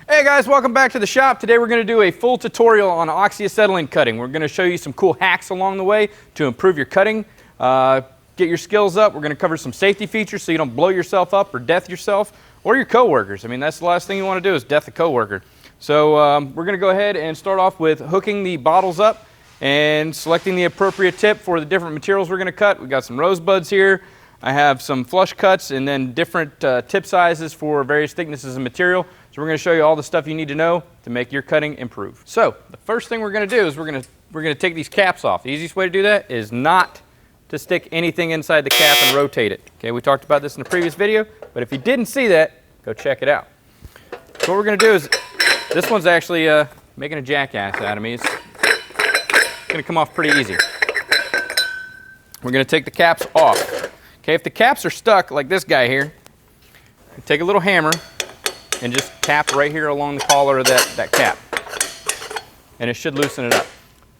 Hey guys, welcome back to the shop. Today we're going to do a full tutorial on oxyacetylene cutting. We're going to show you some cool hacks along the way to improve your cutting, get your skills up. We're going to cover some safety features so you don't blow yourself up or death yourself or your coworkers. I mean, that's the last thing you want to do is death a coworker. So we're going to go ahead and start off with hooking the bottles up and selecting the appropriate tip for the different materials we're going to cut. We've got some Rosebuds here. I have some flush cuts and then different tip sizes for various thicknesses of material. So we're going to show you all the stuff you need to know to make your cutting improve. So the first thing we're going to do is we're going to take these caps off. The easiest way to do that is not to stick anything inside the cap and rotate it. Okay, we talked about this in a previous video, but if you didn't see that, go check it out. So what we're going to do is, this one's actually making a jackass out of me. It's going to come off pretty easy. We're going to take the caps off. Okay, if the caps are stuck like this guy here, take a little hammer and just tap right here along the collar of that cap, and it should loosen it up.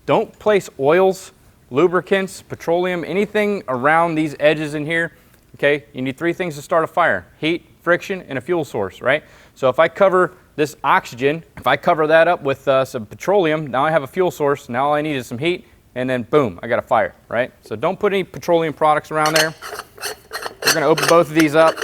Don't place oils, lubricants, petroleum, anything around these edges in here. Okay, you need three things to start a fire: heat, friction, and a fuel source, right? So if I cover this oxygen, if I cover that up with some petroleum, now I have a fuel source. Now all I need is some heat, and then boom, I got a fire, right? So don't put any petroleum products around there. We're going to open both of these up.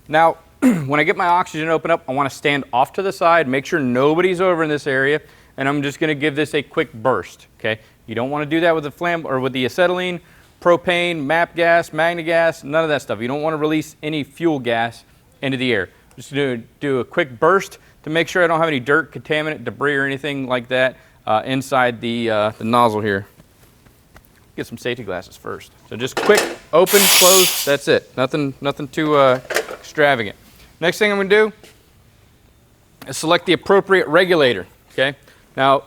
Now, when I get my oxygen open up, I want to stand off to the side, make sure nobody's over in this area, and I'm just going to give this a quick burst. Okay, you don't want to do that with the with the acetylene, propane, MAP gas, magna gas, none of that stuff. You don't want to release any fuel gas into the air. Just do a quick burst to make sure I don't have any dirt, contaminant, debris, or anything like that inside the nozzle here. Get some safety glasses first. So just quick, open, close, that's it. Nothing too extravagant. Next thing I'm going to do is select the appropriate regulator. Okay. Now,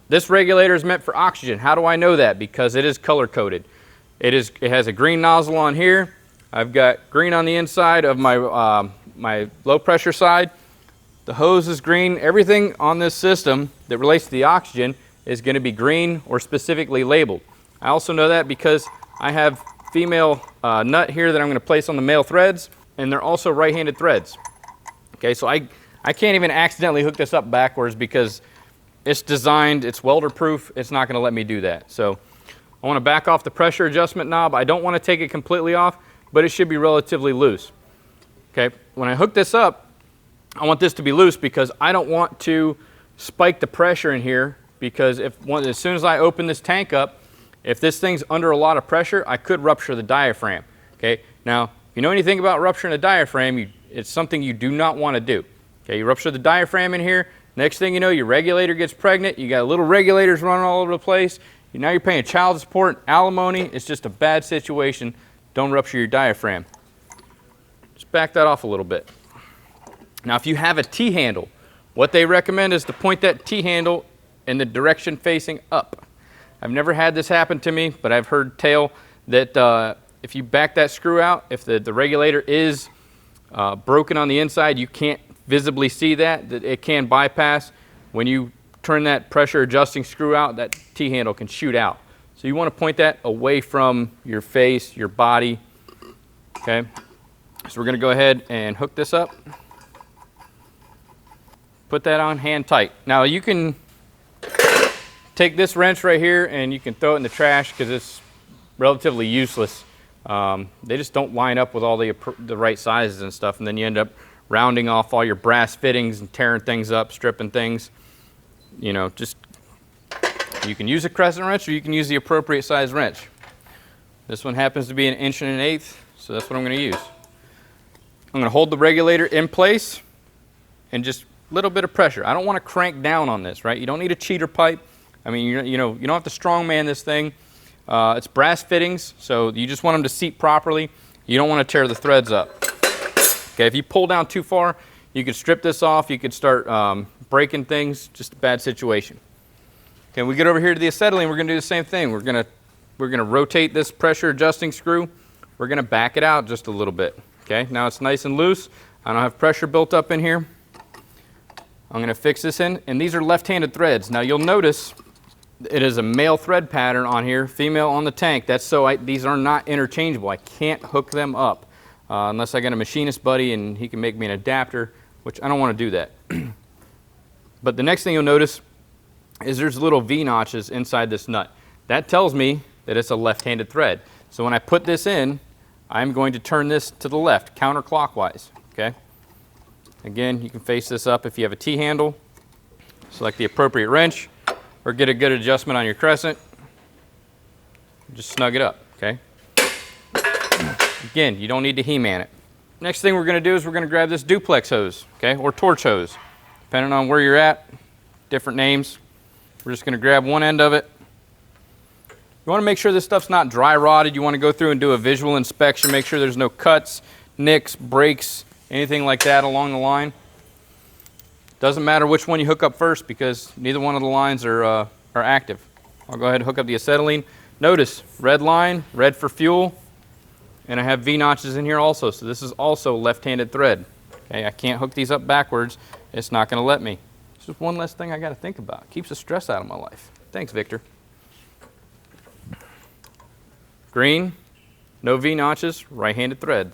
this regulator is meant for oxygen. How do I know that? Because it is color coded. It has a green nozzle on here. I've got green on the inside of my my low pressure side. The hose is green. Everything on this system that relates to the oxygen is going to be green or specifically labeled. I also know that because I have female nut here that I'm going to place on the male threads, and they're also right-handed threads. Okay, so I can't even accidentally hook this up backwards because it's designed, it's welder proof, it's not going to let me do that. So I want to back off the pressure adjustment knob. I don't want to take it completely off, but it should be relatively loose. Okay, when I hook this up, I want this to be loose because I don't want to spike the pressure in here, because as soon as I open this tank up, if this thing's under a lot of pressure, I could rupture the diaphragm. Okay, now if you know anything about rupturing a diaphragm, it's something you do not want to do. Okay, you rupture the diaphragm in here, next thing you know, your regulator gets pregnant, you got little regulators running all over the place, now you're paying child support, alimony. It's just a bad situation. Don't rupture your diaphragm. Just back that off a little bit. Now if you have a T-handle, what they recommend is to point that T-handle in the direction facing up. I've never had this happen to me, but I've heard tell that if you back that screw out, if the regulator is broken on the inside, you can't visibly see that it can bypass. When you turn that pressure adjusting screw out, that T-handle can shoot out. So you want to point that away from your face, your body. Okay, so we're going to go ahead and hook this up. Put that on hand tight. Now you can take this wrench right here and you can throw it in the trash because it's relatively useless. They just don't line up with all the right sizes and stuff, and then you end up rounding off all your brass fittings and tearing things up, stripping things. You know, just you can use a crescent wrench or you can use the appropriate size wrench. This one happens to be 1 1/8 inches, so that's what I'm going to use. I'm going to hold the regulator in place and just a little bit of pressure. I don't want to crank down on this, right? You don't need a cheater pipe. I mean, you don't have to strongman this thing. It's brass fittings, so you just want them to seat properly. You don't want to tear the threads up. Okay, if you pull down too far, you could strip this off. You could start breaking things. Just a bad situation. Okay, we get over here to the acetylene. We're going to do the same thing. We're going to rotate this pressure adjusting screw. We're going to back it out just a little bit. Okay, now it's nice and loose. I don't have pressure built up in here. I'm going to fix this in, and these are left-handed threads. Now you'll notice it is a male thread pattern on here, female on the tank. That's so these are not interchangeable. I can't hook them up. unless I got a machinist buddy and he can make me an adapter, which I don't want to do that. But the next thing you'll notice is there's little V notches inside this nut. That tells me that it's a left-handed thread. So when I put this in, I'm going to turn this to the left, counterclockwise, okay? Again, you can face this up if you have a T-handle. Select the appropriate wrench, or get a good adjustment on your crescent. Just snug it up, okay? Again, you don't need to He-Man it. Next thing we're going to do is we're going to grab this duplex hose, okay, or torch hose. Depending on where you're at, different names. We're just going to grab one end of it. You want to make sure this stuff's not dry rotted. You want to go through and do a visual inspection, make sure there's no cuts, nicks, breaks, anything like that along the line. Doesn't matter which one you hook up first because neither one of the lines are active. I'll go ahead and hook up the acetylene. Notice, red line, red for fuel, and I have V notches in here also, so this is also left-handed thread. Okay, I can't hook these up backwards. It's not going to let me. It's just one less thing I got to think about. Keeps the stress out of my life. Thanks, Victor. Green, no V notches, right-handed thread.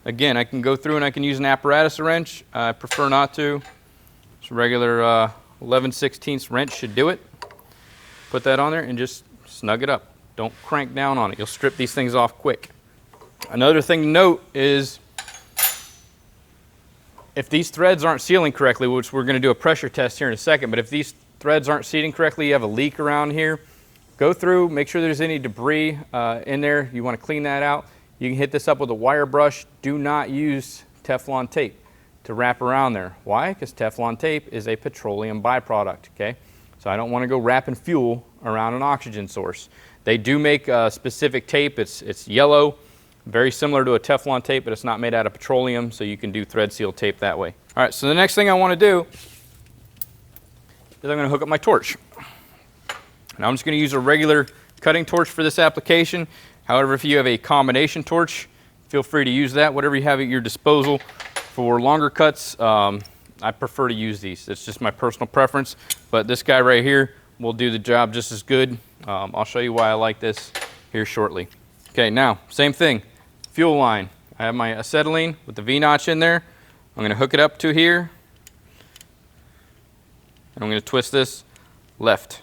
Again, I can go through and I can use an apparatus wrench. I prefer not to. Just a regular 11/16 wrench should do it. Put that on there and just snug it up. Don't crank down on it. You'll strip these things off quick. Another thing to note is if these threads aren't sealing correctly, which we're going to do a pressure test here in a second, but if these threads aren't sealing correctly, you have a leak around here, go through, make sure there's any debris in there. You want to clean that out. You can hit this up with a wire brush. Do not use Teflon tape to wrap around there. Why? Because Teflon tape is a petroleum byproduct, okay? So I don't want to go wrapping fuel around an oxygen source. They do make specific tape. It's yellow, very similar to a Teflon tape, but it's not made out of petroleum, so you can do thread seal tape that way. All right, so the next thing I want to do is I'm going to hook up my torch. Now I'm just going to use a regular cutting torch for this application. However, if you have a combination torch, feel free to use that, whatever you have at your disposal. For longer cuts, I prefer to use these. It's just my personal preference, but this guy right here will do the job just as good. I'll show you why I like this here shortly. Okay, now, same thing, fuel line. I have my acetylene with the V-notch in there. I'm going to hook it up to here. And I'm going to twist this left,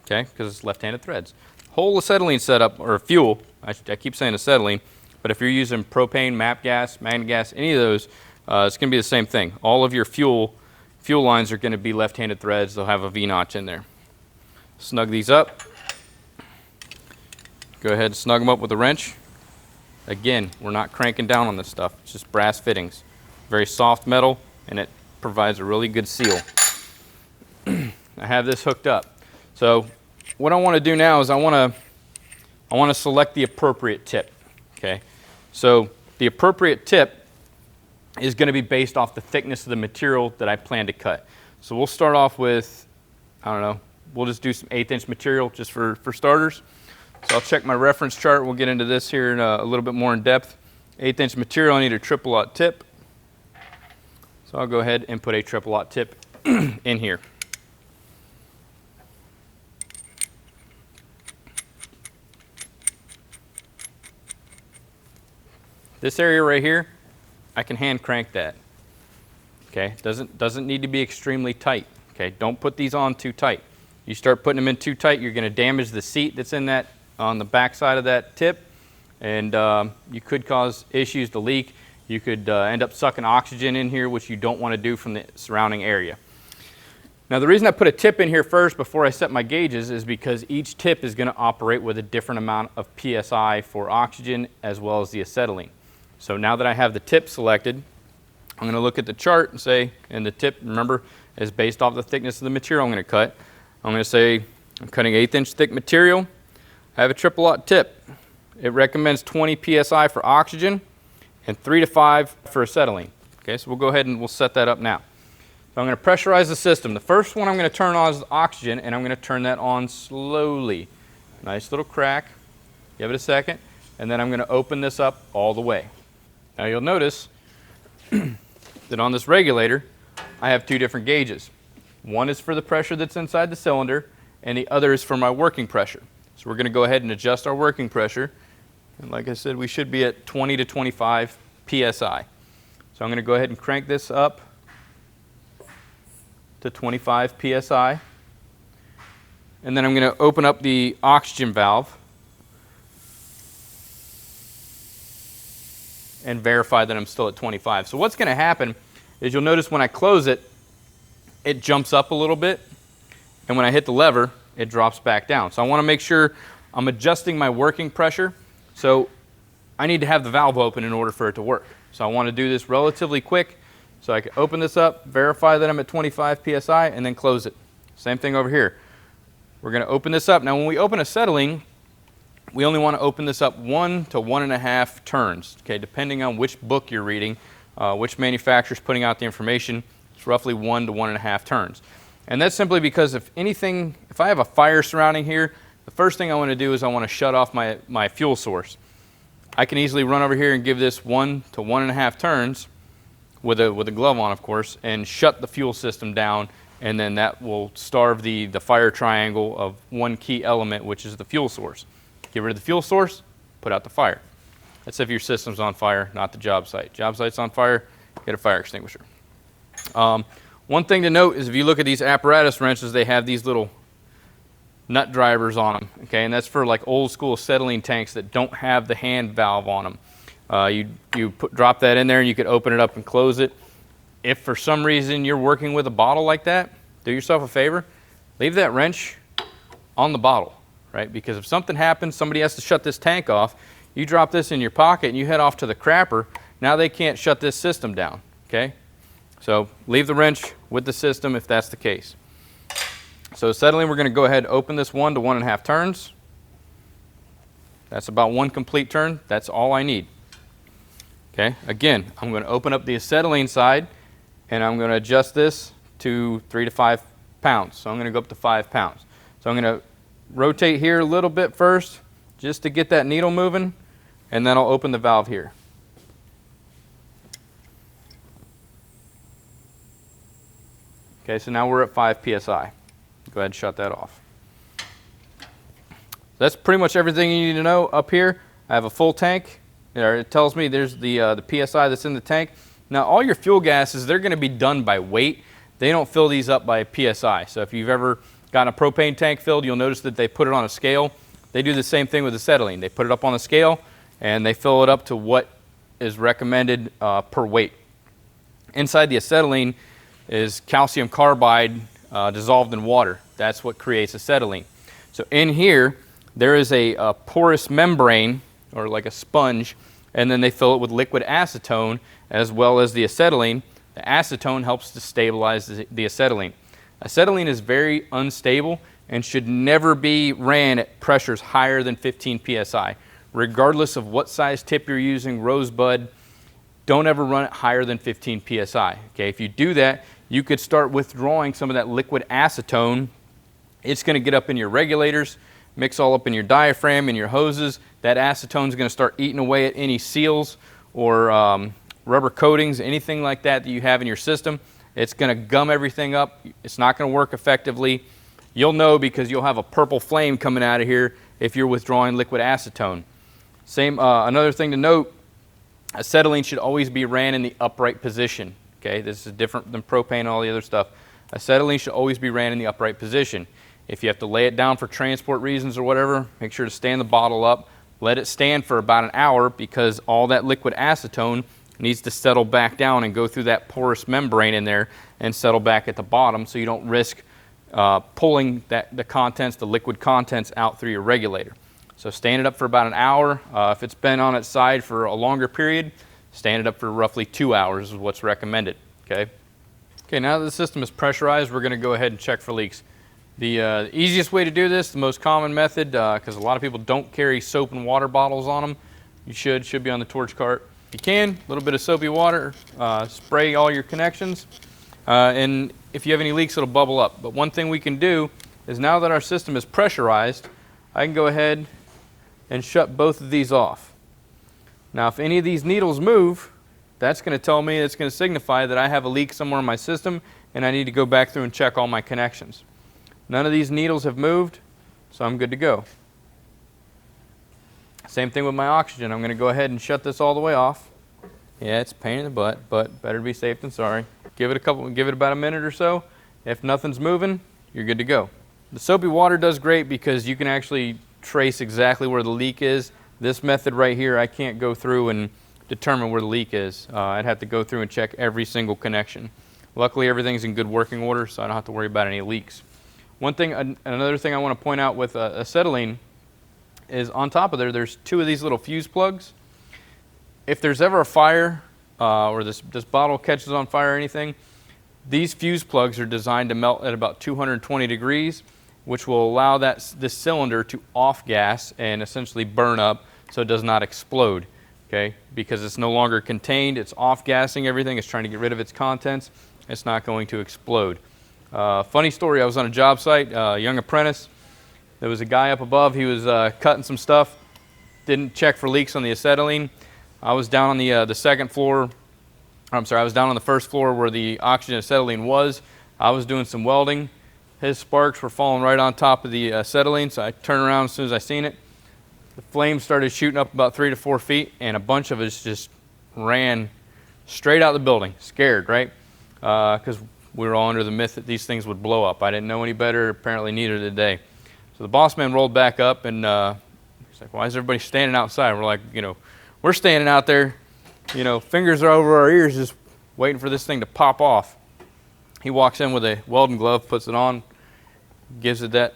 okay, because it's left-handed threads. Whole acetylene setup, or fuel, I keep saying acetylene, but if you're using propane, MAP gas, magnet gas, any of those, it's going to be the same thing. All of your fuel lines are going to be left-handed threads. They'll have a V-notch in there. Snug these up. Go ahead and snug them up with a wrench. Again, we're not cranking down on this stuff. It's just brass fittings. Very soft metal, and it provides a really good seal. I have this hooked up. So what I want to do now is I want to select the appropriate tip. Okay, so the appropriate tip is going to be based off the thickness of the material that I plan to cut. So we'll start off with, I don't know, we'll just do some 1/8" material just for starters. So I'll check my reference chart. We'll get into this here in a little bit more in depth. 1/8" material, I need a triple-aught tip. So I'll go ahead and put a triple-aught tip in here. This area right here, I can hand crank that. Okay, doesn't need to be extremely tight. Okay, don't put these on too tight. You start putting them in too tight, you're going to damage the seat that's in that on the back side of that tip, and you could cause issues to leak. You could end up sucking oxygen in here, which you don't want to do from the surrounding area. Now the reason I put a tip in here first before I set my gauges is because each tip is going to operate with a different amount of PSI for oxygen as well as the acetylene. So now that I have the tip selected, I'm going to look at the chart and say, and the tip, remember, is based off the thickness of the material I'm going to cut. I'm going to say I'm cutting 1/8" thick material. I have a triple-aught tip. It recommends 20 PSI for oxygen and 3 to 5 for acetylene. Okay, so we'll go ahead and we'll set that up now. So I'm going to pressurize the system. The first one I'm going to turn on is oxygen, and I'm going to turn that on slowly. Nice little crack. Give it a second, and then I'm going to open this up all the way. Now you'll notice that on this regulator, I have two different gauges. One is for the pressure that's inside the cylinder, and the other is for my working pressure. So we're going to go ahead and adjust our working pressure And like I said, we should be at 20 to 25 PSI. So I'm going to go ahead and crank this up to 25 PSI. And then I'm going to open up the oxygen valve and verify that I'm still at 25. So what's going to happen is you'll notice when I close it, it jumps up a little bit. And when I hit the lever, it drops back down. So I want to make sure I'm adjusting my working pressure. So I need to have the valve open in order for it to work. So I want to do this relatively quick. So I can open this up, verify that I'm at 25 PSI, and then close it. Same thing over here. We're going to open this up. Now when we open acetylene, we only want to open this up 1 to 1.5 turns, okay, depending on which book you're reading, which manufacturer's putting out the information. It's roughly 1 to 1.5 turns. And that's simply because if I have a fire surrounding here, the first thing I want to do is I want to shut off my fuel source. I can easily run over here and give this 1 to 1.5 turns with a glove on, of course, and shut the fuel system down, and then that will starve the fire triangle of one key element, which is the fuel source. Get rid of the fuel source, put out the fire. That's if your system's on fire, not the job site. Job site's on fire, get a fire extinguisher. One thing to note is if you look at these apparatus wrenches, they have these little nut drivers on them, okay, and that's for like old school acetylene tanks that don't have the hand valve on them. You drop that in there and you could open it up and close it. If for some reason you're working with a bottle like that, do yourself a favor, leave that wrench on the bottle, right? Because if something happens, somebody has to shut this tank off, you drop this in your pocket and you head off to the crapper, now they can't shut this system down, okay? So leave the wrench with the system if that's the case. So acetylene, we're going to go ahead and open this 1 to 1.5 turns. That's about 1 complete turn. That's all I need. Okay, again, I'm going to open up the acetylene side and I'm going to adjust this to 3 to 5 pounds. So I'm going to go up to 5 pounds. So I'm going to rotate here a little bit first just to get that needle moving, and then I'll open the valve here. Okay, so now we're at 5 PSI. Go ahead and shut that off. That's pretty much everything you need to know up here. I have a full tank. It tells me there's the PSI that's in the tank. Now all your fuel gases, they're going to be done by weight. They don't fill these up by PSI. So if you've ever gotten a propane tank filled, you'll notice that they put it on a scale. They do the same thing with acetylene. They put it up on a scale and they fill it up to what is recommended per weight. Inside the acetylene is calcium carbide dissolved in water. That's what creates acetylene. So in here, there is a porous membrane, or like a sponge, and then they fill it with liquid acetone as well as the acetylene. The acetone helps to stabilize the acetylene. Acetylene is very unstable and should never be ran at pressures higher than 15 psi. Regardless of what size tip you're using, Rosebud, don't ever run it higher than 15 psi. Okay, if you do that, you could start withdrawing some of that liquid acetone. It's going to get up in your regulators, mix all up in your diaphragm and your hoses. That acetone is going to start eating away at any seals or rubber coatings, anything like that that you have in your system. It's going to gum everything up. It's not going to work effectively. You'll know because you'll have a purple flame coming out of here if you're withdrawing liquid acetone. Another thing to note, acetylene should always be ran in the upright position. Okay, this is different than propane and all the other stuff. Acetylene should always be ran in the upright position. If you have to lay it down for transport reasons or whatever, make sure to stand the bottle up. Let it stand for about an hour because all that liquid acetone needs to settle back down and go through that porous membrane in there and settle back at the bottom so you don't risk pulling the liquid contents out through your regulator. So stand it up for about an hour. If it's been on its side for a longer period, stand it up for roughly 2 hours is what's recommended. Okay, now that the system is pressurized, we're going to go ahead and check for leaks. The easiest way to do this, the most common method, because a lot of people don't carry soap and water bottles on them. You should be on the torch cart. If you can, a little bit of soapy water, spray all your connections, and if you have any leaks, it'll bubble up. But one thing we can do is now that our system is pressurized, I can go ahead and shut both of these off. Now if any of these needles move, that's going to tell me, it's going to signify that I have a leak somewhere in my system and I need to go back through and check all my connections. None of these needles have moved, so I'm good to go. Same thing with my oxygen. I'm going to go ahead and shut this all the way off. Yeah, it's a pain in the butt, but better to be safe than sorry. Give it about a minute or so. If nothing's moving, you're good to go. The soapy water does great because you can actually trace exactly where the leak is. This method right here, I can't go through and determine where the leak is. I'd have to go through and check every single connection. Luckily, everything's in good working order, so I don't have to worry about any leaks. Another thing I want to point out with acetylene is on top of there's two of these little fuse plugs. If there's ever a fire or this bottle catches on fire or anything, these fuse plugs are designed to melt at about 220 degrees, which will allow this cylinder to off-gas and essentially burn up so it does not explode, okay? Because it's no longer contained, it's off-gassing everything, it's trying to get rid of its contents, it's not going to explode. Funny story, I was on a job site, young apprentice. There was a guy up above, he was cutting some stuff, didn't check for leaks on the acetylene. I was down on the second floor, I was down on the first floor where the oxygen acetylene was. I was doing some welding. His sparks were falling right on top of the acetylene, so I turned around as soon as I seen it. The flames started shooting up about 3 to 4 feet, and a bunch of us just ran straight out the building, scared, right? Because we were all under the myth that these things would blow up. I didn't know any better, apparently neither did they. So the boss man rolled back up, and he's like, why is everybody standing outside? We're like, we're standing out there, fingers are over our ears just waiting for this thing to pop off. He walks in with a welding glove, puts it on, gives it that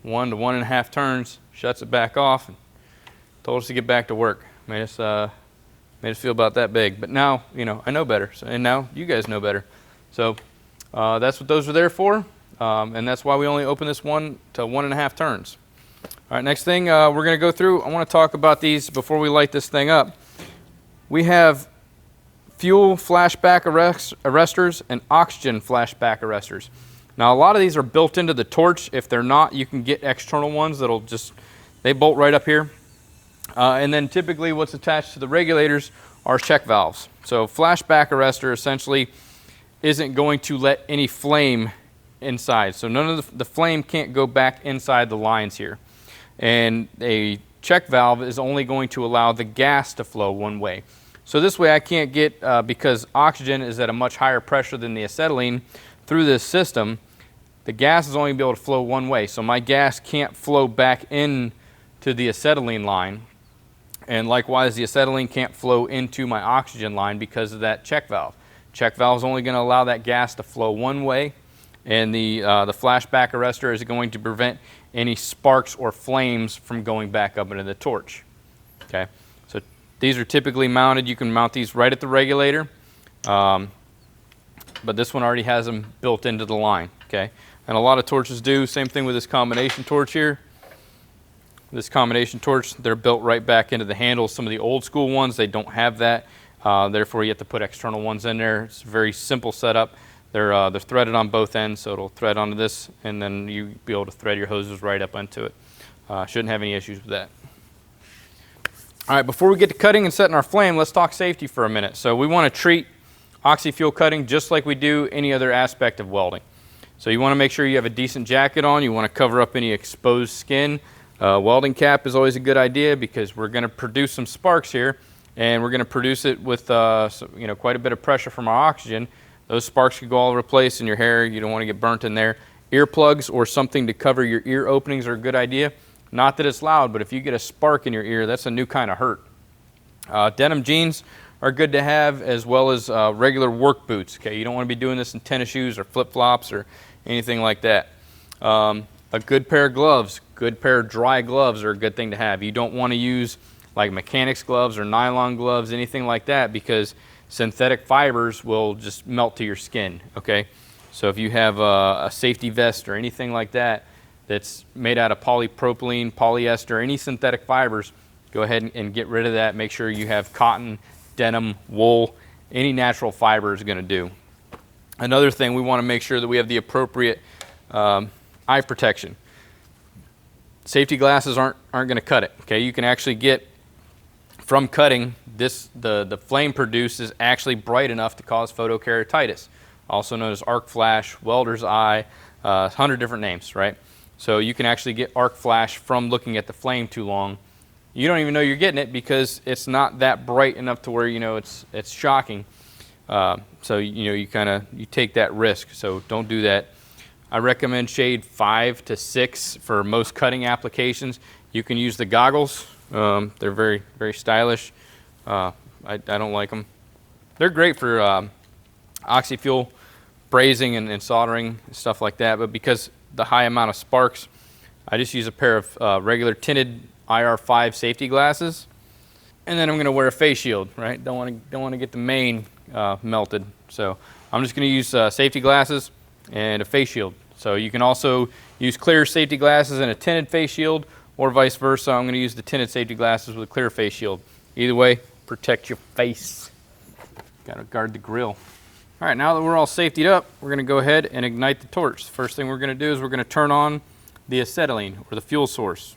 1 to 1.5 turns, shuts it back off, and told us to get back to work. Made us feel about that big. But now, I know better, and now you guys know better. So that's what those are there for, and that's why we only open this 1 to 1.5 turns. All right, next thing we're going to go through, I want to talk about these before we light this thing up. We have fuel flashback arresters and oxygen flashback arresters. Now a lot of these are built into the torch. If they're not, you can get external ones that'll they bolt right up here. And then typically what's attached to the regulators are check valves. So flashback arrestor essentially isn't going to let any flame inside. So none of the flame can't go back inside the lines here. And a check valve is only going to allow the gas to flow one way. So this way I can't get, because oxygen is at a much higher pressure than the acetylene through this system, the gas is only going to be able to flow one way. So my gas can't flow back in to the acetylene line. And likewise, the acetylene can't flow into my oxygen line because of that check valve. Check valve is only going to allow that gas to flow one way. And the flashback arrestor is going to prevent any sparks or flames from going back up into the torch. Okay. These are typically mounted. You can mount these right at the regulator, but this one already has them built into the line. Okay, and a lot of torches do. Same thing with this combination torch here. This combination torch, they're built right back into the handles. Some of the old school ones, they don't have that. Therefore, you have to put external ones in there. It's a very simple setup. They're threaded on both ends, so it'll thread onto this, and then you'll be able to thread your hoses right up into it. Shouldn't have any issues with that. All right, before we get to cutting and setting our flame, let's talk safety for a minute. So we want to treat oxy-fuel cutting just like we do any other aspect of welding. So you want to make sure you have a decent jacket on. You want to cover up any exposed skin. Welding cap is always a good idea because we're going to produce some sparks here, and we're going to produce it with quite a bit of pressure from our oxygen. Those sparks could go all over the place in your hair. You don't want to get burnt in there. Earplugs or something to cover your ear openings are a good idea. Not that it's loud, but if you get a spark in your ear, that's a new kind of hurt. Denim jeans are good to have, as well as regular work boots. Okay, you don't want to be doing this in tennis shoes or flip-flops or anything like that. A good pair of gloves, good pair of dry gloves are a good thing to have. You don't want to use like mechanics gloves or nylon gloves, anything like that, because synthetic fibers will just melt to your skin. Okay, so if you have a safety vest or anything like that that's made out of polypropylene, polyester, any synthetic fibers, go ahead and get rid of that. Make sure you have cotton, denim, wool, any natural fiber is going to do. Another thing, we want to make sure that we have the appropriate eye protection. Safety glasses aren't going to cut it. Okay, you can actually get, from cutting, the flame produced is actually bright enough to cause photokeratitis, also known as arc flash, welder's eye, 100 different names, right? So you can actually get arc flash from looking at the flame too long you don't even know you're getting it because it's not that bright enough to where it's shocking. So you take that risk. So don't do that. I recommend shade 5 to 6 for most cutting applications. You can use the goggles. They're very, very stylish. I don't like them. They're great for oxy-fuel brazing and soldering and stuff like that, but because the high amount of sparks, I just use a pair of regular tinted IR5 safety glasses, and then I'm going to wear a face shield. Right? Don't want to get the main melted, so I'm just going to use safety glasses and a face shield. So you can also use clear safety glasses and a tinted face shield, or vice versa. I'm going to use the tinted safety glasses with a clear face shield. Either way, protect your face. Got to guard the grill. All right, now that we're all safetied up, we're going to go ahead and ignite the torch. The first thing we're going to do is we're going to turn on the acetylene, or the fuel source.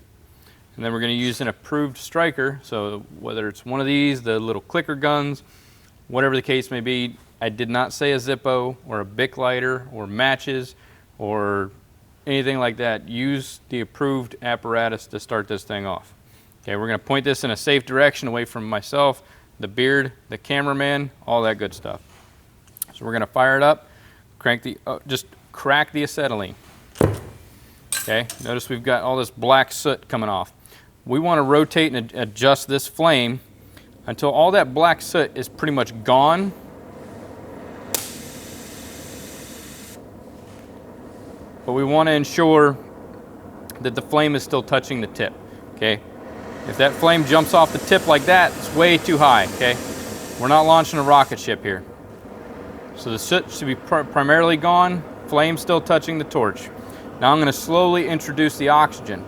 And then we're going to use an approved striker, so whether it's one of these, the little clicker guns, whatever the case may be. I did not say a Zippo or a Bic lighter or matches or anything like that. Use the approved apparatus to start this thing off. Okay, we're going to point this in a safe direction away from myself, the beard, the cameraman, all that good stuff. So we're going to fire it up, just crack the acetylene. Okay, notice we've got all this black soot coming off. We want to rotate and adjust this flame until all that black soot is pretty much gone. But we want to ensure that the flame is still touching the tip. Okay, if that flame jumps off the tip like that, it's way too high. Okay, we're not launching a rocket ship here. So the soot should be primarily gone, flame still touching the torch. Now I'm going to slowly introduce the oxygen.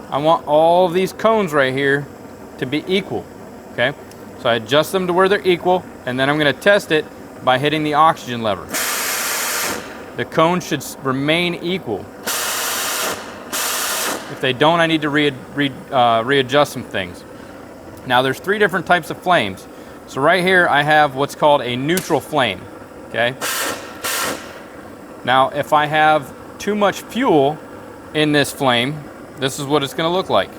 I want all of these cones right here to be equal. Okay, so I adjust them to where they're equal, and then I'm going to test it by hitting the oxygen lever. The cones should remain equal. If they don't, I need to readjust some things. Now there's 3 different types of flames. So right here I have what's called a neutral flame. Okay. Now if I have too much fuel in this flame, this is what it's going to look like.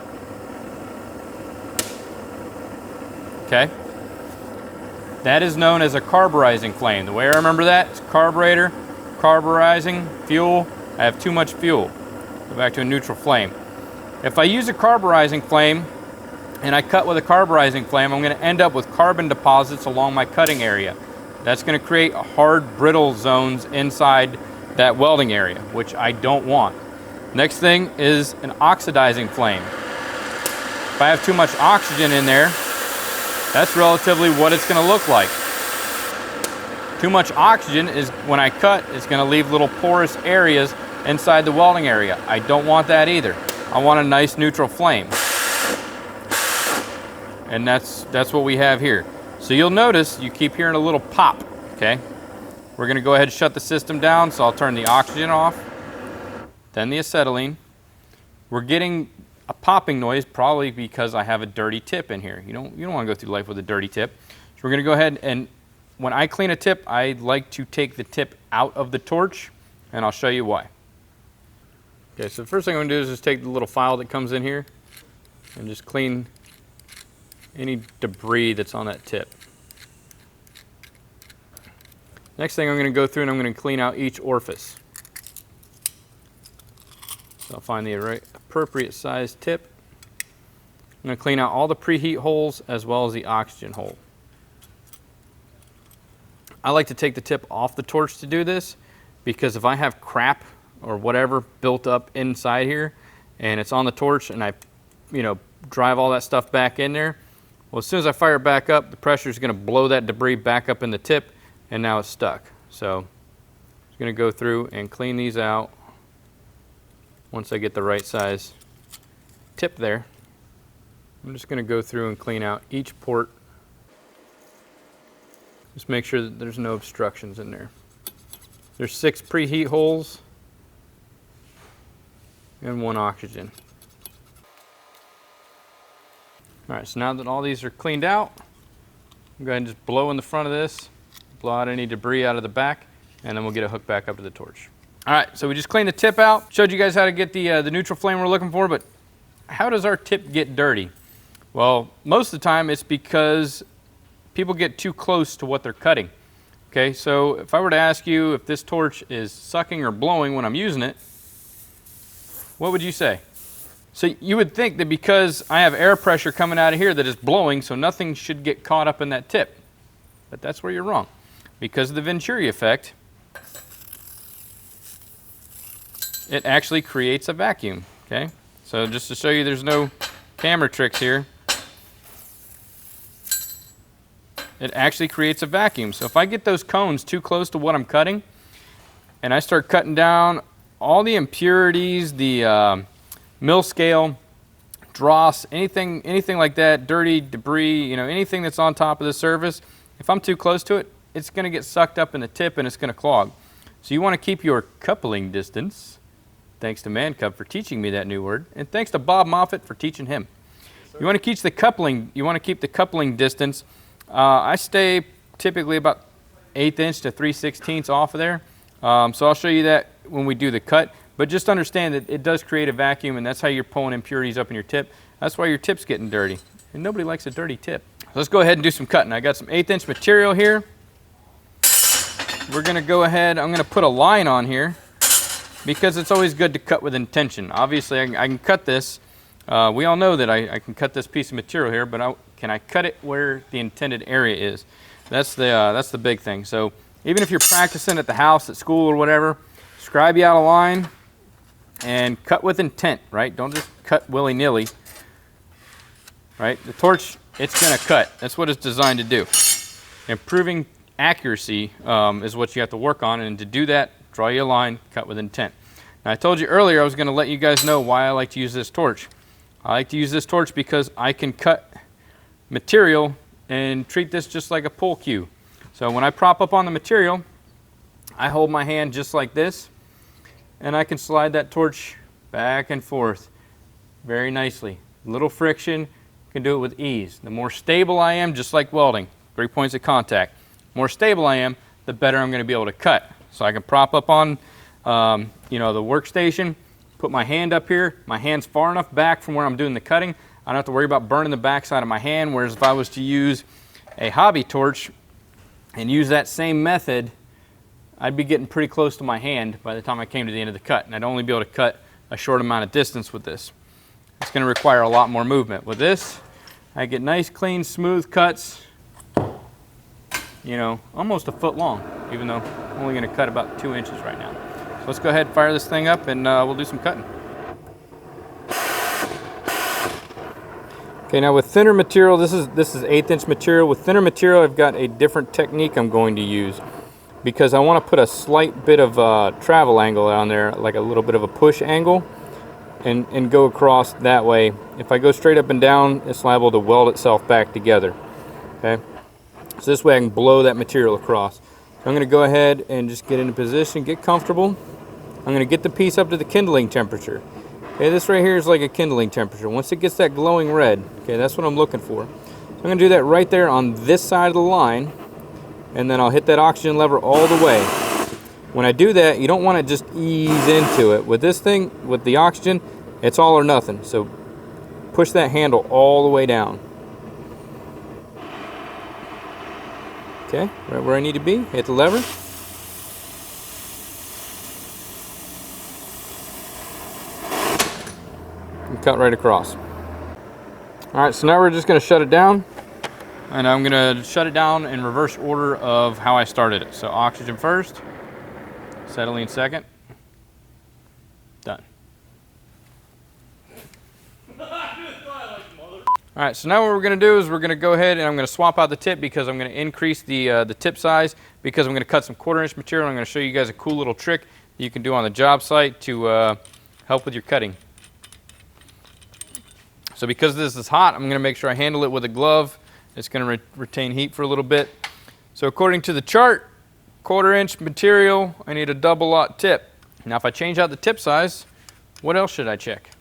Okay. That is known as a carburizing flame. The way I remember that is carburetor, carburizing, fuel. I have too much fuel. Go back to a neutral flame. If I use a carburizing flame and I cut with a carburizing flame, I'm going to end up with carbon deposits along my cutting area. That's going to create hard, brittle zones inside that welding area, which I don't want. Next thing is an oxidizing flame. If I have too much oxygen in there, that's relatively what it's going to look like. Too much oxygen is, when I cut, it's going to leave little porous areas inside the welding area. I don't want that either. I want a nice neutral flame. And that's what we have here. So you'll notice you keep hearing a little pop. Okay, we're going to go ahead and shut the system down, so I'll turn the oxygen off, then the acetylene. We're getting a popping noise probably because I have a dirty tip in here. You don't want to go through life with a dirty tip. So we're going to go ahead, and when I clean a tip, I like to take the tip out of the torch, and I'll show you why. Okay, so the first thing I'm going to do is just take the little file that comes in here and just clean any debris that's on that tip. Next thing I'm going to go through and I'm going to clean out each orifice. So I'll find the right appropriate size tip. I'm going to clean out all the preheat holes as well as the oxygen hole. I like to take the tip off the torch to do this because if I have crap or whatever built up inside here and it's on the torch and I drive all that stuff back in there, well, as soon as I fire it back up, the pressure is going to blow that debris back up in the tip, and now it's stuck. So I'm going to go through and clean these out once I get the right size tip there. I'm just going to go through and clean out each port. Just make sure that there's no obstructions in there. There's 6 preheat holes and 1 oxygen. All right, so now that all these are cleaned out, I'm going to just blow in the front of this, blow out any debris out of the back, and then we'll get it hooked back up to the torch. All right, so we just cleaned the tip out. Showed you guys how to get the neutral flame we're looking for, but how does our tip get dirty? Well, most of the time it's because people get too close to what they're cutting. Okay, so if I were to ask you if this torch is sucking or blowing when I'm using it, what would you say? So you would think that because I have air pressure coming out of here that it's blowing, so nothing should get caught up in that tip. But that's where you're wrong. Because of the Venturi effect, it actually creates a vacuum. Okay, so just to show you there's no camera tricks here, it actually creates a vacuum. So if I get those cones too close to what I'm cutting and I start cutting down all the impurities, the mill scale, dross, anything like that, dirty debris, you know, anything that's on top of the surface, if I'm too close to it, it's going to get sucked up in the tip and it's going to clog. So you want to keep your coupling distance. Thanks to Mancub for teaching me that new word, and thanks to Bob Moffat for teaching him. Yes, you want to keep the coupling. You want to keep the coupling distance. I stay typically about 1/8 inch to 3/16 off of there. So I'll show you that when we do the cut. But just understand that it does create a vacuum, and that's how you're pulling impurities up in your tip. That's why your tip's getting dirty, and nobody likes a dirty tip. So let's go ahead and do some cutting. I got some 1/8 inch material here. We're going to go ahead. I'm going to put a line on here, because it's always good to cut with intention. Obviously, I can cut this. We all know that I can cut this piece of material here, but can I cut it where the intended area is? That's the big thing. So even if you're practicing at the house, at school, or whatever, scribe you out a line and cut with intent, right? Don't just cut willy-nilly, right? The torch, it's going to cut. That's what it's designed to do. Improving accuracy is what you have to work on, and to do that, draw you a line, cut with intent. Now, I told you earlier I was going to let you guys know why I like to use this torch. I like to use this torch because I can cut material and treat this just like a pull cue. So when I prop up on the material, I hold my hand just like this, and I can slide that torch back and forth very nicely. Little friction, can do it with ease. The more stable I am, just like welding, 3 points of contact, the more stable I am, the better I'm going to be able to cut. So I can prop up on you know, the workstation, put my hand up here, my hand's far enough back from where I'm doing the cutting, I don't have to worry about burning the backside of my hand, whereas if I was to use a hobby torch and use that same method, I'd be getting pretty close to my hand by the time I came to the end of the cut, and I'd only be able to cut a short amount of distance with this. It's going to require a lot more movement. With this, I get nice, clean, smooth cuts, you know, almost 1 foot long, even though I'm only going to cut about 2 inches right now. So let's go ahead and fire this thing up, and we'll do some cutting. Okay, now with thinner material, this is 1/8 inch material. With thinner material, I've got a different technique I'm going to use, because I want to put a slight bit of travel angle on there, like a little bit of a push angle, and go across that way. If I go straight up and down, it's liable to weld itself back together. Okay. So this way I can blow that material across. So I'm going to go ahead and just get into position, get comfortable. I'm going to get the piece up to the kindling temperature. Okay, this right here is like a kindling temperature. Once it gets that glowing red, okay, that's what I'm looking for. So I'm going to do that right there on this side of the line, and then I'll hit that oxygen lever all the way. When I do that, you don't want to just ease into it. With this thing, with the oxygen, it's all or nothing. So push that handle all the way down. Okay, right where I need to be, hit the lever. And cut right across. Alright, so now we're just going to shut it down. And I'm going to shut it down in reverse order of how I started it. So oxygen first, acetylene second, done. All right, so now what we're going to do is we're going to go ahead and I'm going to swap out the tip, because I'm going to increase the tip size, because I'm going to cut some 1/4 inch material. I'm going to show you guys a cool little trick that you can do on the job site to help with your cutting. So because this is hot, I'm going to make sure I handle it with a glove. It's going to retain heat for a little bit. So according to the chart, 1/4 inch material, I need a double-aught tip. Now if I change out the tip size, what else should I check?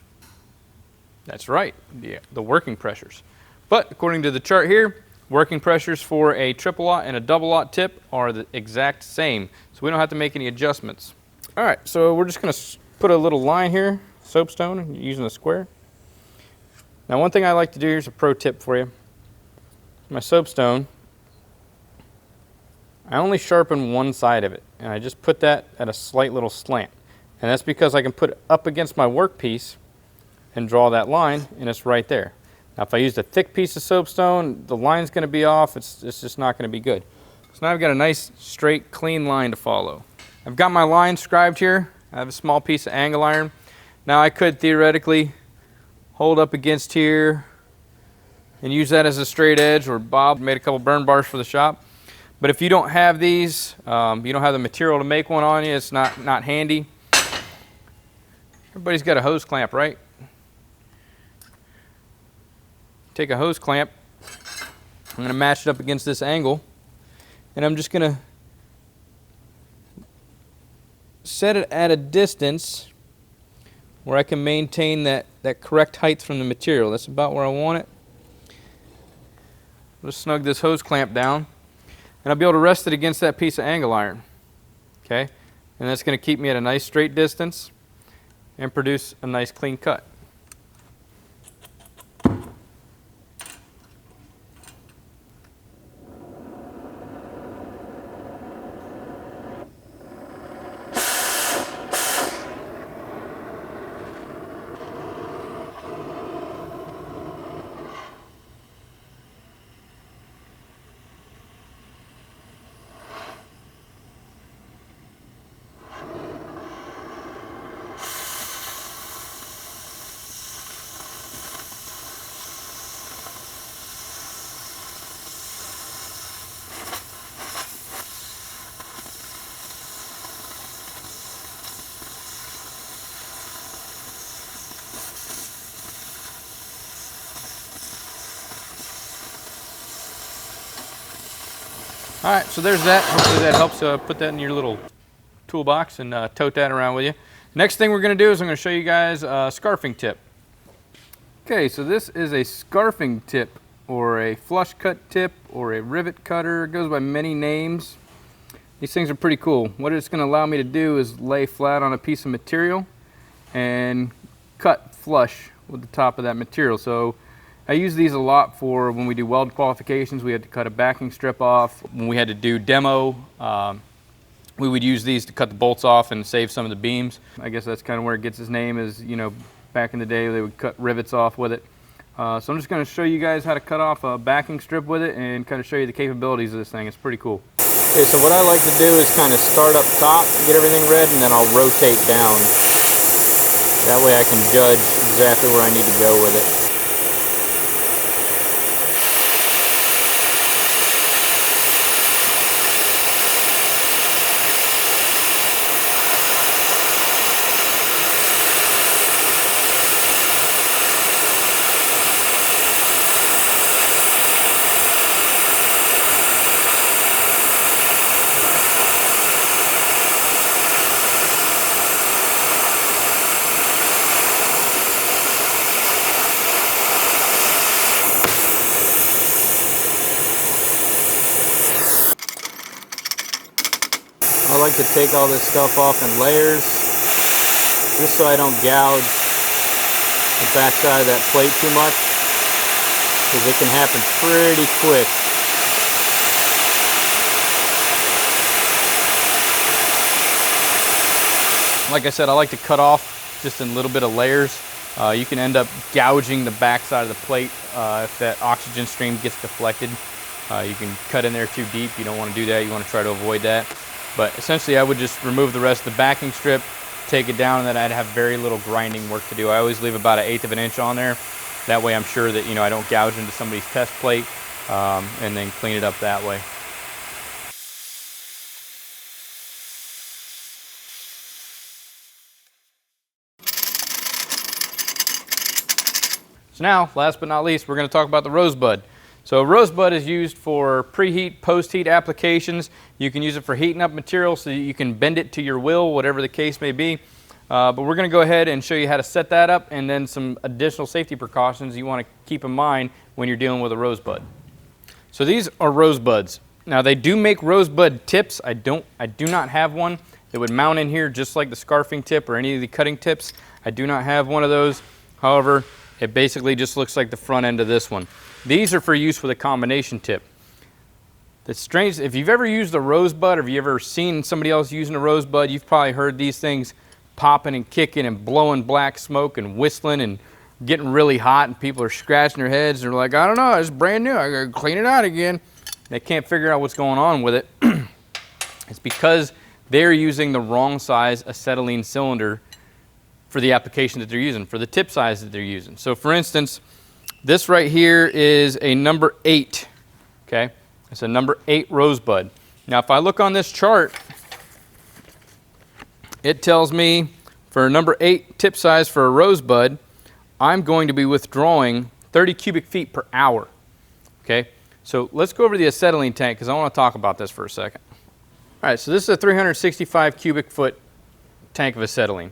That's right, the working pressures. But according to the chart here, working pressures for a triple-aught and a double-aught tip are the exact same. So we don't have to make any adjustments. All right, so we're just gonna put a little line here, soapstone, using a square. Now one thing I like to do, here's a pro tip for you. My soapstone, I only sharpen one side of it, and I just put that at a slight little slant. And that's because I can put it up against my workpiece and draw that line, and it's right there. Now if I used a thick piece of soapstone, the line's gonna be off, it's just not gonna be good. So now I've got a nice, straight, clean line to follow. I've got my line scribed here. I have a small piece of angle iron. Now I could theoretically hold up against here and use that as a straight edge, or Bob made a couple burn bars for the shop. But if you don't have these, you don't have the material to make one on you, it's not handy. Everybody's got a hose clamp, right? Take a hose clamp, I'm going to match it up against this angle, and I'm just going to set it at a distance where I can maintain that correct height from the material. That's about where I want it. I'll just snug this hose clamp down, and I'll be able to rest it against that piece of angle iron. Okay? And that's going to keep me at a nice straight distance and produce a nice clean cut. All right, so there's that. Hopefully that helps put that in your little toolbox and tote that around with you. Next thing we're going to do is I'm going to show you guys a scarfing tip. Okay, so this is a scarfing tip, or a flush cut tip, or a rivet cutter. It goes by many names. These things are pretty cool. What it's going to allow me to do is lay flat on a piece of material and cut flush with the top of that material. So I use these a lot for when we do weld qualifications. We had to cut a backing strip off. When we had to do demo, we would use these to cut the bolts off and save some of the beams. I guess that's kind of where it gets its name, is, you know, back in the day they would cut rivets off with it. So I'm just going to show you guys how to cut off a backing strip with it and kind of show you the capabilities of this thing. It's pretty cool. Okay, so what I like to do is kind of start up top, get everything red, and then I'll rotate down. That way I can judge exactly where I need to go with it. I like to take all this stuff off in layers, just so I don't gouge the back side of that plate too much, because it can happen pretty quick. Like I said, I like to cut off just in a little bit of layers. You can end up gouging the back side of the plate if that oxygen stream gets deflected. You can cut in there too deep. You don't want to do that. You want to try to avoid that. But essentially I would just remove the rest of the backing strip, take it down, and then I'd have very little grinding work to do. I always leave about 1/8 of an inch on there. That way I'm sure that, you know, I don't gouge into somebody's test plate, and then clean it up that way. So now, last but not least, we're going to talk about the Rosebud. So Rosebud is used for preheat, post-heat applications. You can use it for heating up material so that you can bend it to your will, whatever the case may be. But we're going to go ahead and show you how to set that up, and then some additional safety precautions you want to keep in mind when you're dealing with a Rosebud. So these are Rosebuds. Now they do make Rosebud tips. I do not have one. It would mount in here just like the scarfing tip or any of the cutting tips. I do not have one of those. However, it basically just looks like the front end of this one. These are for use with a combination tip. The strange, if you've ever used a Rosebud, or if you've ever seen somebody else using a Rosebud, you've probably heard these things popping and kicking and blowing black smoke and whistling and getting really hot, and people are scratching their heads. They're like, I don't know, it's brand new, I gotta clean it out again. They can't figure out what's going on with it. It's because they're using the wrong size acetylene cylinder for the application that they're using, for the tip size that they're using. So for instance, this right here is a number 8, okay? It's a number 8 Rosebud. Now if I look on this chart, it tells me for a number 8 tip size for a Rosebud, I'm going to be withdrawing 30 cubic feet per hour, okay? So let's go over the acetylene tank because I want to talk about this for a second. All right, so this is a 365 cubic foot tank of acetylene.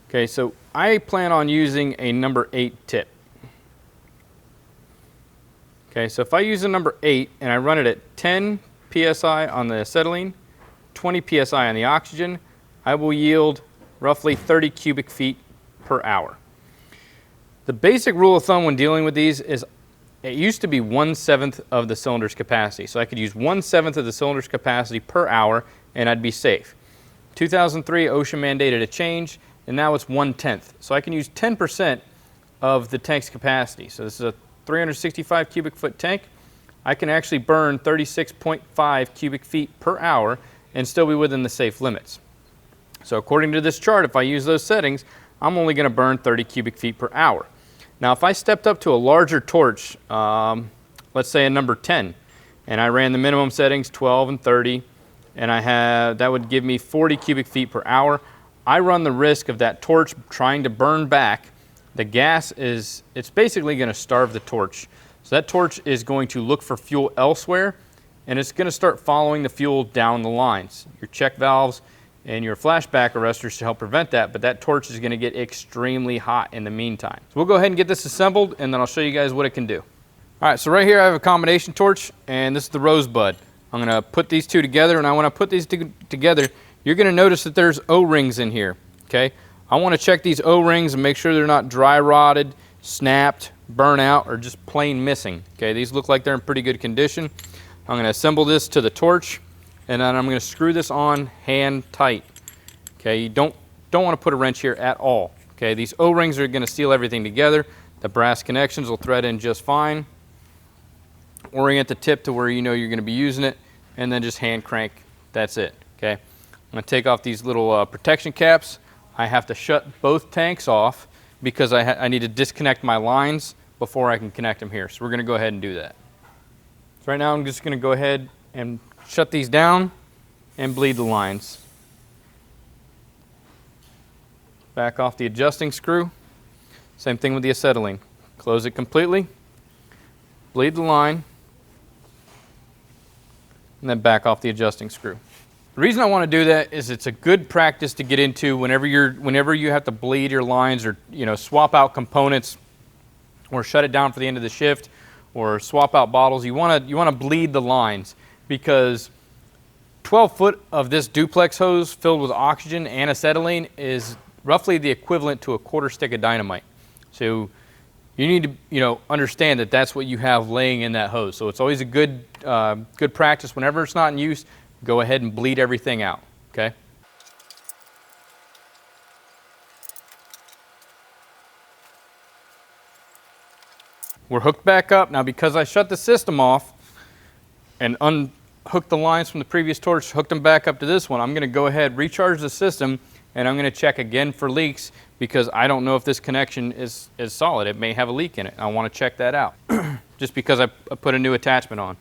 Okay, so I plan on using a number 8 tip. Okay, so if I use a number 8 and I run it at 10 psi on the acetylene, 20 psi on the oxygen, I will yield roughly 30 cubic feet per hour. The basic rule of thumb when dealing with these is it used to be 1/7 of the cylinder's capacity. So I could use 1/7 of the cylinder's capacity per hour and I'd be safe. 2003, OSHA mandated a change, and now it's 1/10. So I can use 10% of the tank's capacity. So this is a 365 cubic foot tank. I can actually burn 36.5 cubic feet per hour and still be within the safe limits. So according to this chart, if I use those settings, I'm only going to burn 30 cubic feet per hour. Now if I stepped up to a larger torch, let's say a number 10, and I ran the minimum settings 12 and 30, and that would give me 40 cubic feet per hour. I run the risk of that torch trying to burn back. The gas it's basically going to starve the torch. So that torch is going to look for fuel elsewhere, and it's going to start following the fuel down the lines. Your check valves and your flashback arresters to help prevent that, but that torch is going to get extremely hot in the meantime. So we'll go ahead and get this assembled, and then I'll show you guys what it can do. All right, so right here I have a combination torch, and this is the Rosebud. I'm going to put these two together, and when I put these together, you're going to notice that there's O-rings in here, okay? I want to check these O-rings and make sure they're not dry rotted, snapped, burnt out, or just plain missing, okay? These look like they're in pretty good condition. I'm going to assemble this to the torch, and then I'm going to screw this on hand tight, okay? You don't want to put a wrench here at all, okay? These O-rings are going to seal everything together. The brass connections will thread in just fine. Orient the tip to where you know you're going to be using it, and then just hand crank. That's it, okay? I'm going to take off these little protection caps. I have to shut both tanks off because I need to disconnect my lines before I can connect them here. So we're going to go ahead and do that. So right now I'm just going to go ahead and shut these down and bleed the lines. Back off the adjusting screw. Same thing with the acetylene. Close it completely, bleed the line, and then back off the adjusting screw. The reason I want to do that is it's a good practice to get into whenever you have to bleed your lines, or swap out components, or shut it down for the end of the shift, or swap out bottles. You want to bleed the lines, because 12 foot of this duplex hose filled with oxygen and acetylene is roughly the equivalent to a quarter stick of dynamite. So you need to understand that that's what you have laying in that hose. So it's always a good practice whenever it's not in use. Go ahead and bleed everything out, okay? We're hooked back up. Now because I shut the system off and unhooked the lines from the previous torch, hooked them back up to this one, I'm going to go ahead, recharge the system, and I'm going to check again for leaks because I don't know if this connection is solid. It may have a leak in it. I want to check that out just because I put a new attachment on.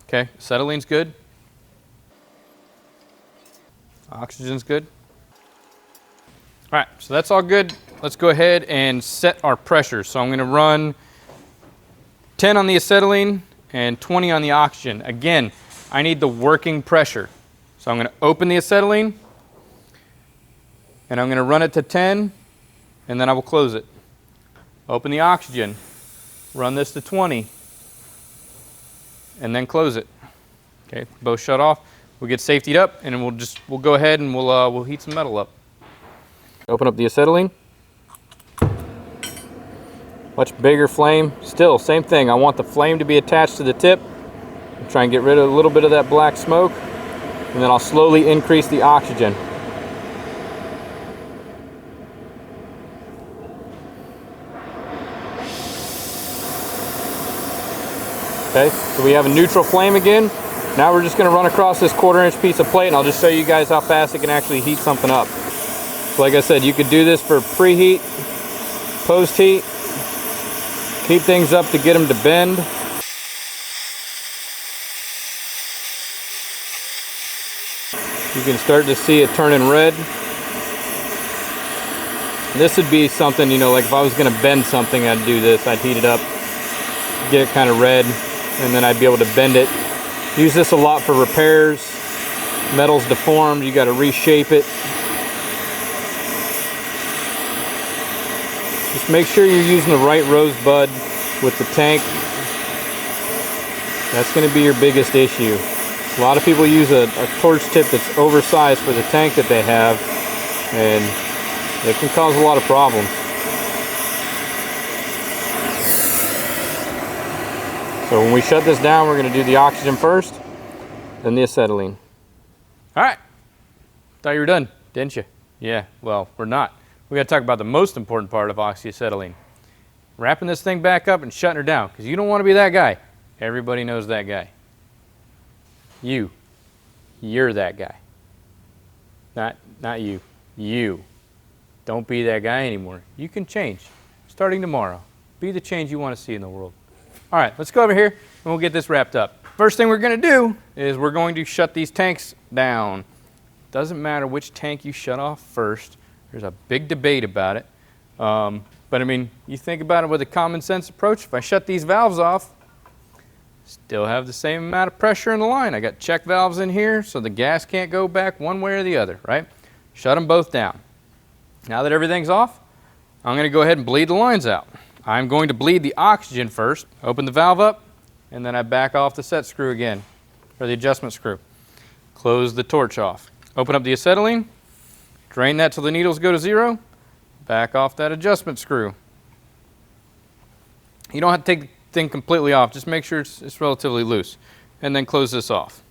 Okay, acetylene's good. Oxygen's good. All right, so that's all good. Let's go ahead and set our pressure. So I'm going to run 10 on the acetylene and 20 on the oxygen. Again, I need the working pressure. So I'm going to open the acetylene, and I'm going to run it to 10, and then I will close it. Open the oxygen, run this to 20, and then close it. Okay, both shut off. we'll get safetied up, and then we'll go ahead and we'll heat some metal up. Open up the acetylene. Much bigger flame. Still, same thing. I want the flame to be attached to the tip. Try and get rid of a little bit of that black smoke, and then I'll slowly increase the oxygen. Okay, so we have a neutral flame again. Now we're just going to run across this 1/4-inch piece of plate, and I'll just show you guys how fast it can actually heat something up. So like I said, you could do this for preheat, post-heat, heat things up to get them to bend. You can start to see it turning red. This would be something, you know, like if I was going to bend something, I'd do this. I'd heat it up, get it kind of red, and then I'd be able to bend it. Use this a lot for repairs. Metal's deformed, you got to reshape it. Just make sure you're using the right Rosebud with the tank. That's going to be your biggest issue. A lot of people use a torch tip that's oversized for the tank that they have, and it can cause a lot of problems. So when we shut this down, we're going to do the oxygen first, then the acetylene. All right. Thought you were done, didn't you? Yeah, well, we're not. We got to talk about the most important part of oxyacetylene. Wrapping this thing back up and shutting her down, because you don't want to be that guy. Everybody knows that guy. You're that guy. Not you. You. Don't be that guy anymore. You can change. Starting tomorrow. Be the change you want to see in the world. All right, let's go over here and we'll get this wrapped up. First thing we're going to do is we're going to shut these tanks down. Doesn't matter which tank you shut off first. There's a big debate about it. But I mean, you think about it with a common sense approach. If I shut these valves off, still have the same amount of pressure in the line. I got check valves in here so the gas can't go back one way or the other, right? Shut them both down. Now that everything's off, I'm going to go ahead and bleed the lines out. I'm going to bleed the oxygen first, open the valve up, and then I back off the set screw again, or the adjustment screw. Close the torch off. Open up the acetylene, drain that till the needles go to 0, back off that adjustment screw. You don't have to take the thing completely off, just make sure it's relatively loose, and then close this off.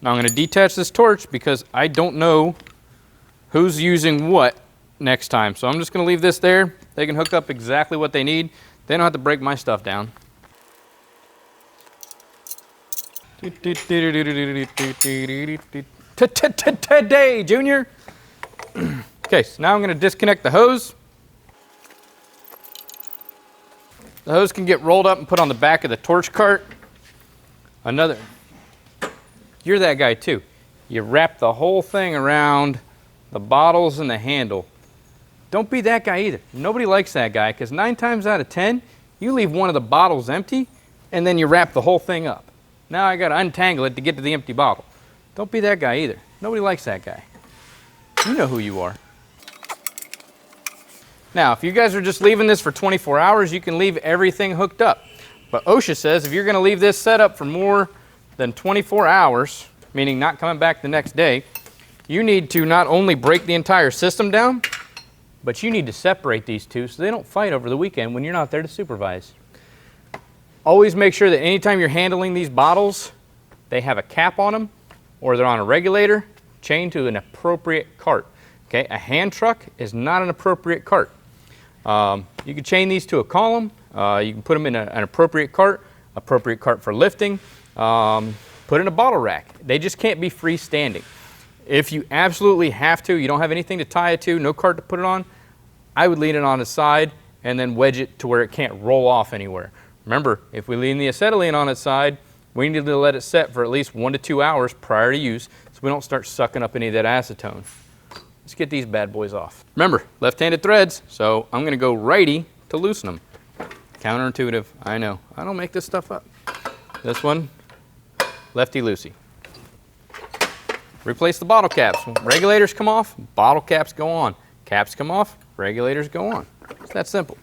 Now I'm going to detach this torch because I don't know who's using what next time, so I'm just going to leave this there. They can hook up exactly what they need. They don't have to break my stuff down. Today, Junior. Okay, so now I'm going to disconnect the hose. The hose can get rolled up and put on the back of the torch cart. You're that guy too. You wrap the whole thing around the bottles and the handle. Don't be that guy either. Nobody likes that guy because 9 times out of 10, you leave one of the bottles empty and then you wrap the whole thing up. Now I got to untangle it to get to the empty bottle. Don't be that guy either. Nobody likes that guy. You know who you are. Now, if you guys are just leaving this for 24 hours, you can leave everything hooked up. But OSHA says if you're going to leave this set up for more than 24 hours, meaning not coming back the next day, you need to not only break the entire system down, but you need to separate these two so they don't fight over the weekend when you're not there to supervise. Always make sure that anytime you're handling these bottles, they have a cap on them or they're on a regulator chained to an appropriate cart. Okay, a hand truck is not an appropriate cart. You can chain these to a column. You can put them in an appropriate cart for lifting, put in a bottle rack. They just can't be freestanding. If you absolutely have to, you don't have anything to tie it to, no cart to put it on, I would lean it on its side and then wedge it to where it can't roll off anywhere. Remember, if we lean the acetylene on its side, we need to let it set for at least 1 to 2 hours prior to use so we don't start sucking up any of that acetone. Let's get these bad boys off. Remember, left-handed threads, so I'm going to go righty to loosen them. Counterintuitive, I know. I don't make this stuff up. This one, lefty-loosey. Replace the bottle caps. When regulators come off, bottle caps go on. Caps come off, regulators go on. It's that simple.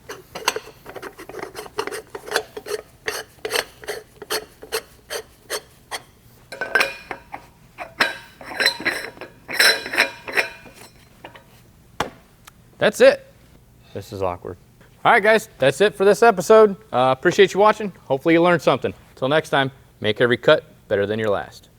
That's it. This is awkward. All right, guys, that's it for this episode. Appreciate you watching. Hopefully you learned something. Until next time, make every cut better than your last.